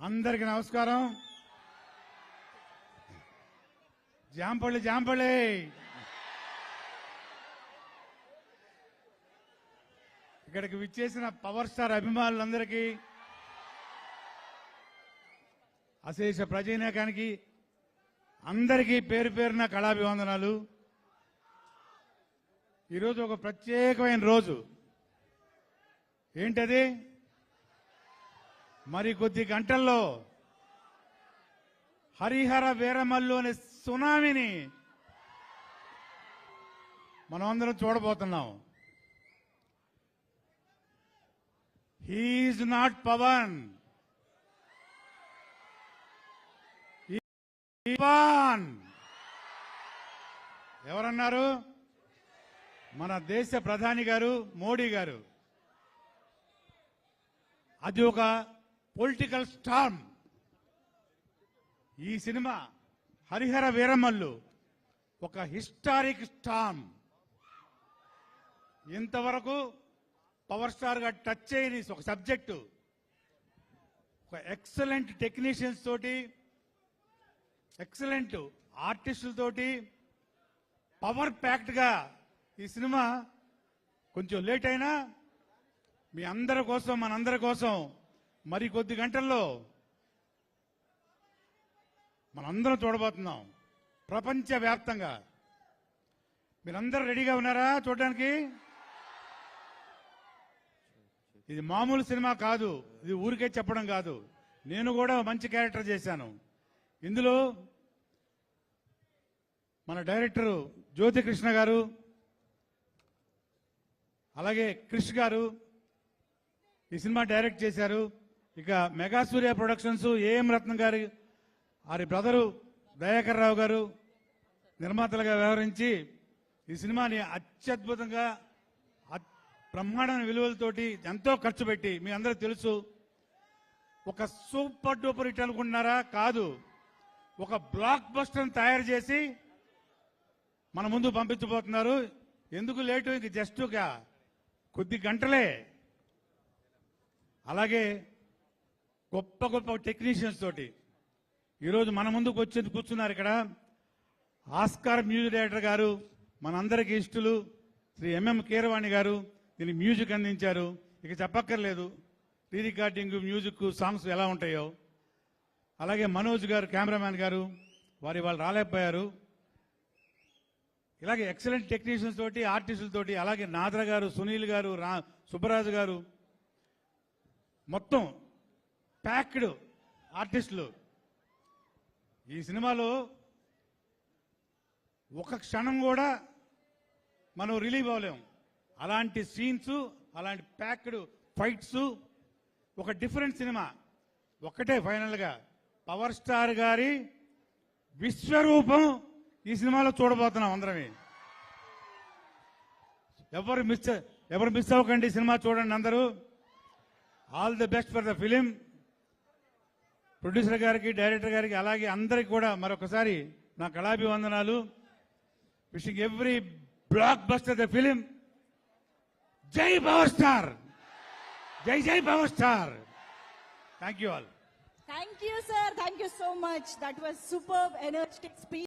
అందరికి నమస్కారం. జాంపల్లి జాంపల్లి ఇక్కడికి విచ్చేసిన పవర్ స్టార్ అభిమానులందరికీ, అశేష ప్రజానీకానికి అందరికీ పేరు పేరున కళాభివందనాలు. ఈరోజు ఒక ప్రత్యేకమైన రోజు. ఏంటది? మరి కొద్ది గంటల్లో హరిహర వీరమల్లు అనే సునామీని మనం అందరం చూడబోతున్నాం. హీఈస్ నాట్ పవన్, ఎవరన్నారు? మన దేశ ప్రధాని గారు మోడీ గారు. అది ఒక పొలిటికల్ స్టార్మ్. ఈ సినిమా హరిహర వీరమల్లు ఒక హిస్టారిక్ స్టార్మ్. ఇంతవరకు పవర్ స్టార్ గా టచ్ చేయని ఒక సబ్జెక్టు, ఒక ఎక్సలెంట్ టెక్నీషియన్స్ తోటి, ఎక్సలెంట్ ఆర్టిస్టులతోటి పవర్ ప్యాక్డ్ గా ఈ సినిమా కొంచెం లేట్ అయినా మీ అందరి కోసం, మనందరి కోసం మరి కొద్ది గంటల్లో మనందరం చూడబోతున్నాం ప్రపంచవ్యాప్తంగా. మీరందరూ రెడీగా ఉన్నారా చూడడానికి? ఇది మామూలు సినిమా కాదు, ఇది ఊరికే చెప్పడం కాదు. నేను కూడా మంచి క్యారెక్టర్ చేశాను ఇందులో. మన డైరెక్టర్ జ్యోతికృష్ణ గారు, అలాగే క్రిష్ గారు ఈ సినిమా డైరెక్ట్ చేశారు. ఇక మెగా సూర్య ప్రొడక్షన్స్ ఏఎం రత్నం గారి వారి బ్రదరు దయాకర్ రావు గారు నిర్మాతలుగా వ్యవహరించి ఈ సినిమాని అత్యద్భుతంగా బ్రహ్మాండమైన విలువలతోటి ఎంతో ఖర్చు పెట్టి, మీ అందరూ తెలుసు, ఒక సూపర్ డూపర్ హిట్ అనుకుంటున్నారా? కాదు, ఒక బ్లాక్ బస్టర్ తయారు చేసి మన ముందు పంపించబోతున్నారు. ఎందుకు లేటు? ఇంక జస్ట్ ఒక కొద్ది గంటలే. అలాగే గొప్ప గొప్ప టెక్నీషియన్స్ తోటి ఈరోజు మన ముందుకు వచ్చి కూర్చున్నారు. ఇక్కడ ఆస్కార్ మ్యూజిక్ డైరెక్టర్ గారు, మనందరికీ ఇష్టలు శ్రీ ఎంఎం కీరవాణి గారు దీనికి మ్యూజిక్ అందించారు. ఇక చెప్పక్కర్లేదు, రీ రికార్డింగ్, మ్యూజిక్, సాంగ్స్ ఎలా ఉంటాయో. అలాగే మనోజ్ గారు కెమెరామ్యాన్ గారు, వాళ్ళు రాలేకపోయారు. ఇలాగే ఎక్సలెంట్ టెక్నీషియన్స్ తోటి, ఆర్టిస్టులతోటి, అలాగే నాద్ర గారు, సునీల్ గారు, సుబ్బరాజు గారు, మొత్తం ప్యాక్డ్ ఆర్టిస్టులు. ఈ సినిమాలో ఒక క్షణం కూడా మనం రిలీవ్ అవ్వలేం. అలాంటి సీన్స్, అలాంటి ప్యాక్డ్ ఫైట్స్, ఒక డిఫరెంట్ సినిమా. ఒక్కటే ఫైనల్గా పవర్ స్టార్ గారి విశ్వరూపం ఈ సినిమాలో చూడబోతున్నాం అందరమే. ఎవరు మిస్ అవ్వకండి, సినిమా చూడండి అందరూ. All the best for the film. Producer గారికి, డైరెక్టర్ గారికి, అలాగే అందరికి కూడా మరొకసారి నా కళాభివందనాలు. Wishing every blockbuster the film. Jai power star, Jai Jai power star. Thank you all. Thank you, sir. Thank you so much. That was superb, energetic speech.